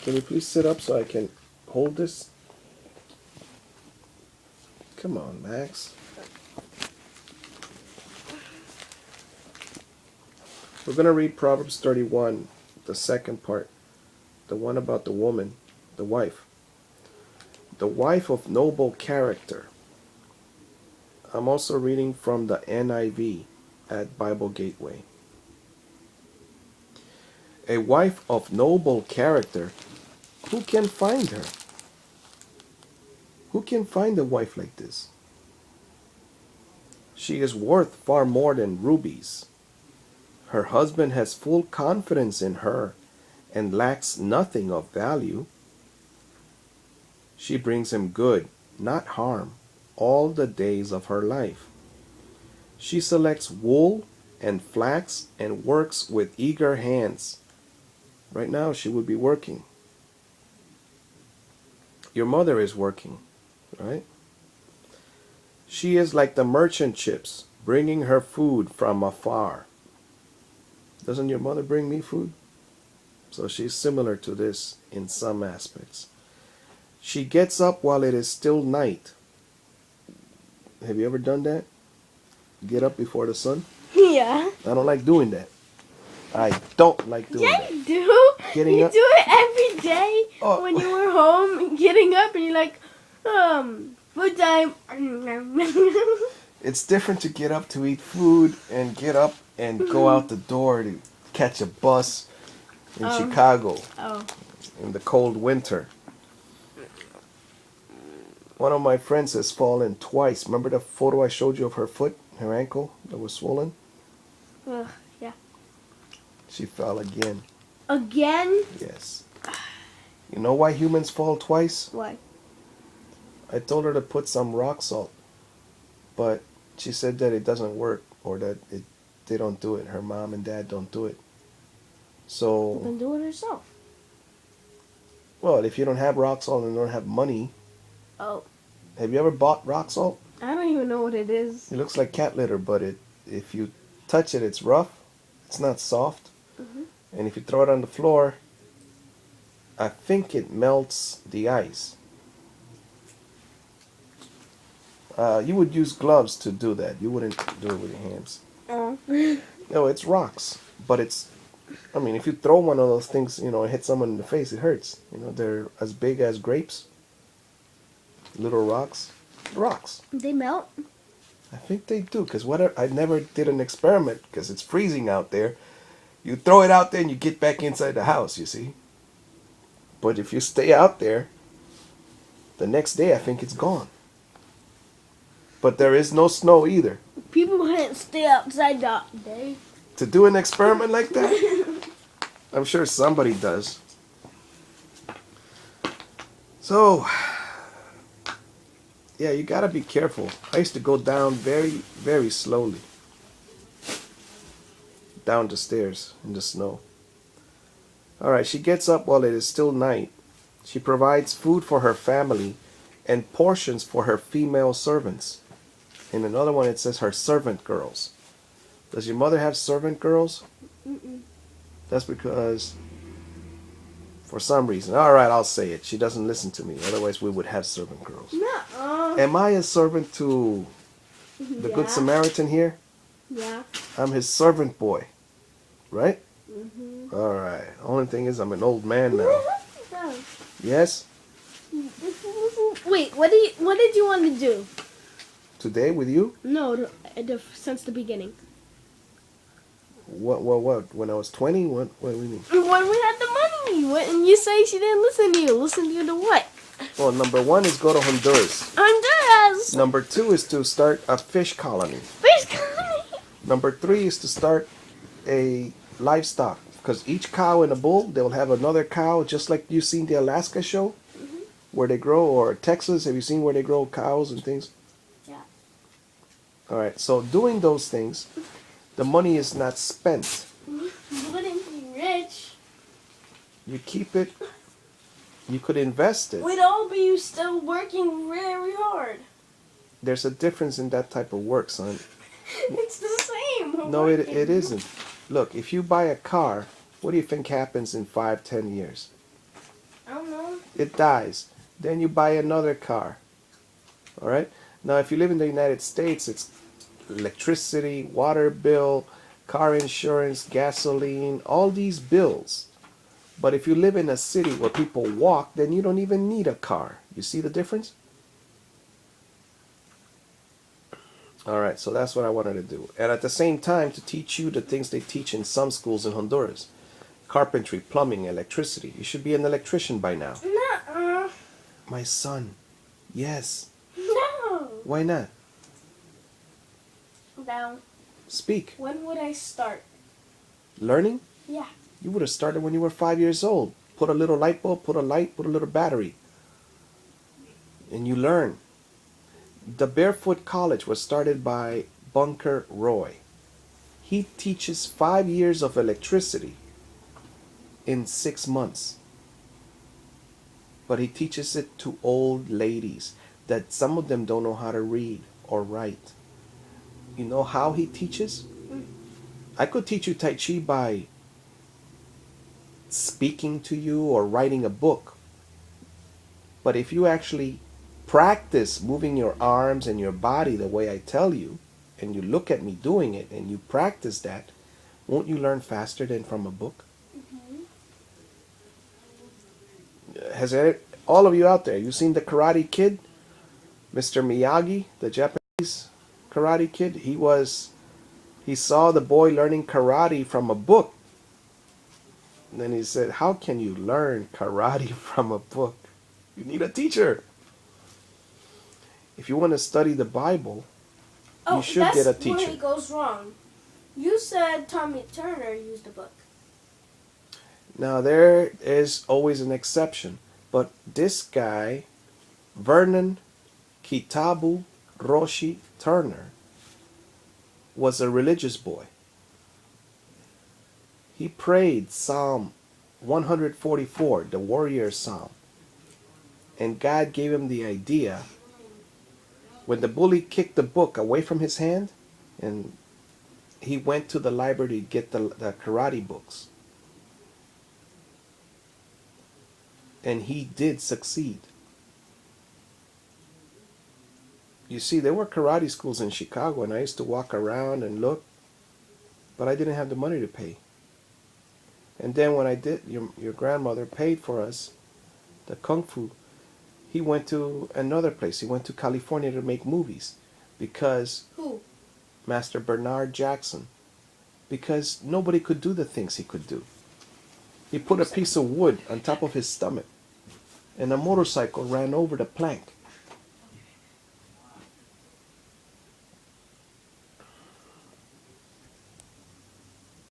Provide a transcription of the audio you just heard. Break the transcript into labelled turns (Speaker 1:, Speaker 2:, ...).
Speaker 1: Can you please sit up so I can hold this? Come on, Max. We're going to read Proverbs 31, the second part, the one about the woman, the wife. The wife of noble character. I'm also reading from the NIV at Bible Gateway. A wife of noble character, who can find her? Who can find a wife like this? She is worth far more than rubies. Her husband has full confidence in her and lacks nothing of value. She brings him good, not harm, all the days of her life. She selects wool and flax and works with eager hands. Right now she would be working. Your mother is working, right? She is like the merchant ships, bringing her food from afar. Doesn't your mother bring me food? So she's similar to this in some aspects. She gets up while it is still night. Have you ever done that? Get up before the sun?
Speaker 2: Yeah.
Speaker 1: I don't like doing that. I don't like doing
Speaker 2: Yeah,
Speaker 1: that.
Speaker 2: you do.
Speaker 1: Getting
Speaker 2: you
Speaker 1: up?
Speaker 2: do it every day
Speaker 1: Oh.
Speaker 2: when you were home, getting up, and you're like, food time.
Speaker 1: It's different to get up to eat food and get up and go out the door to catch a bus in Chicago
Speaker 2: Oh.
Speaker 1: in the cold winter. One of my friends has fallen twice. Remember the photo I showed you of her foot, her ankle that was swollen?
Speaker 2: Yeah.
Speaker 1: She fell again.
Speaker 2: Again?
Speaker 1: Yes. You know why humans fall twice?
Speaker 2: Why?
Speaker 1: I told her to put some rock salt, but she said that it doesn't work, or that they don't do it. Her mom and dad don't do it. So,
Speaker 2: Then do it herself.
Speaker 1: well, if you don't have rock salt and don't have money,
Speaker 2: Oh.
Speaker 1: have you ever bought rock salt?
Speaker 2: I don't even know what it is.
Speaker 1: It looks like cat litter, but if you touch it, it's rough. It's not soft. And if you throw it on the floor, I think it melts the ice. You would use gloves to do that. You wouldn't do it with your hands.
Speaker 2: Oh.
Speaker 1: No, it's rocks. But it's, I mean, if you throw one of those things, and hit someone in the face, it hurts. They're as big as grapes. Little rocks. Rocks.
Speaker 2: They melt?
Speaker 1: I think they do, because I never did an experiment, because it's freezing out there. You throw it out there and you get back inside the house, you see. But if you stay out there, the next day I think it's gone. But there is no snow either.
Speaker 2: People can't stay outside that day.
Speaker 1: To do an experiment like that? I'm sure somebody does. So, yeah, you gotta be careful. I used to go down very, very slowly. Down the stairs in the snow. Alright, she gets up while it is still night. She provides food for her family and portions for her female servants. In another one it says her servant girls. Does your mother have servant girls?
Speaker 2: Mm-mm.
Speaker 1: That's because, for some reason, alright, I'll say it. She doesn't listen to me. Otherwise we would have servant girls.
Speaker 2: No.
Speaker 1: Am I a servant to the Good Samaritan here?
Speaker 2: Yeah.
Speaker 1: I'm his servant boy. Right? Alright. Only thing is I'm an old man now. Yes?
Speaker 2: Wait, what did you want to do?
Speaker 1: Today with you?
Speaker 2: No, since the beginning.
Speaker 1: What? When I was 20? What do you mean?
Speaker 2: When we had the money, and you say she didn't listen to you. Listen to you to what?
Speaker 1: Well, number 1 is go to Honduras.
Speaker 2: Honduras!
Speaker 1: Number 2 is to start a fish colony.
Speaker 2: Fish colony!
Speaker 1: Number 3 is to start a livestock. Because each cow and a bull, they'll have another cow, just like you've seen the Alaska show, where they grow, or Texas, have you seen where they grow cows and things?
Speaker 2: Yeah.
Speaker 1: Alright, so doing those things, the money is not spent.
Speaker 2: You wouldn't be rich.
Speaker 1: You keep it, you could invest it.
Speaker 2: We'd all be still working very hard.
Speaker 1: There's a difference in that type of work, son.
Speaker 2: It's the same.
Speaker 1: No, it isn't. Look, if you buy a car, what do you think happens in 5-10 years?
Speaker 2: I don't know.
Speaker 1: It dies. Then you buy another car. All right? Now, if you live in the United States, it's electricity, water bill, car insurance, gasoline, all these bills. But if you live in a city where people walk, then you don't even need a car. You see the difference? All right, so that's what I wanted to do. And at the same time, to teach you the things they teach in some schools in Honduras: carpentry, plumbing, electricity. You should be an electrician by now.
Speaker 2: Nuh-uh.
Speaker 1: My son, yes.
Speaker 2: No.
Speaker 1: Why not?
Speaker 2: Now,
Speaker 1: Speak.
Speaker 2: when would I start?
Speaker 1: Learning?
Speaker 2: Yeah.
Speaker 1: You would have started when you were 5 years old. Put a little light bulb, put a light, put a little battery. And you learn. The Barefoot College was started by Bunker Roy. He teaches 5 years of electricity in 6 months. But he teaches it to old ladies that some of them don't know how to read or write. You know how he teaches? I could teach you Tai Chi by speaking to you or writing a book. But if you actually practice moving your arms and your body the way I tell you, and you look at me doing it and you practice that, won't you learn faster than from a book? Has all of you out there, you seen the Karate Kid? Mr. Miyagi, the Japanese Karate Kid? He saw the boy learning karate from a book. And then he said, how can you learn karate from a book? You need a teacher. If you want to study the Bible, you should get a
Speaker 2: That's where
Speaker 1: teacher.
Speaker 2: it goes wrong. You said Tommy Turner used a book.
Speaker 1: Now, there is always an exception. But this guy, Vernon Kitabu Roshi Turner, was a religious boy. He prayed Psalm 144, the warrior psalm. And God gave him the idea. When the bully kicked the book away from his hand, and he went to the library to get the karate books. And he did succeed. You see, there were karate schools in Chicago, and I used to walk around and look, but I didn't have the money to pay. And then when I did, your grandmother paid for us the Kung Fu. He went to another place. He went to California to make movies. Because...
Speaker 2: Who?
Speaker 1: Master Bernard Jackson. Because nobody could do the things he could do. He put a piece of wood on top of his stomach, and a motorcycle ran over the plank.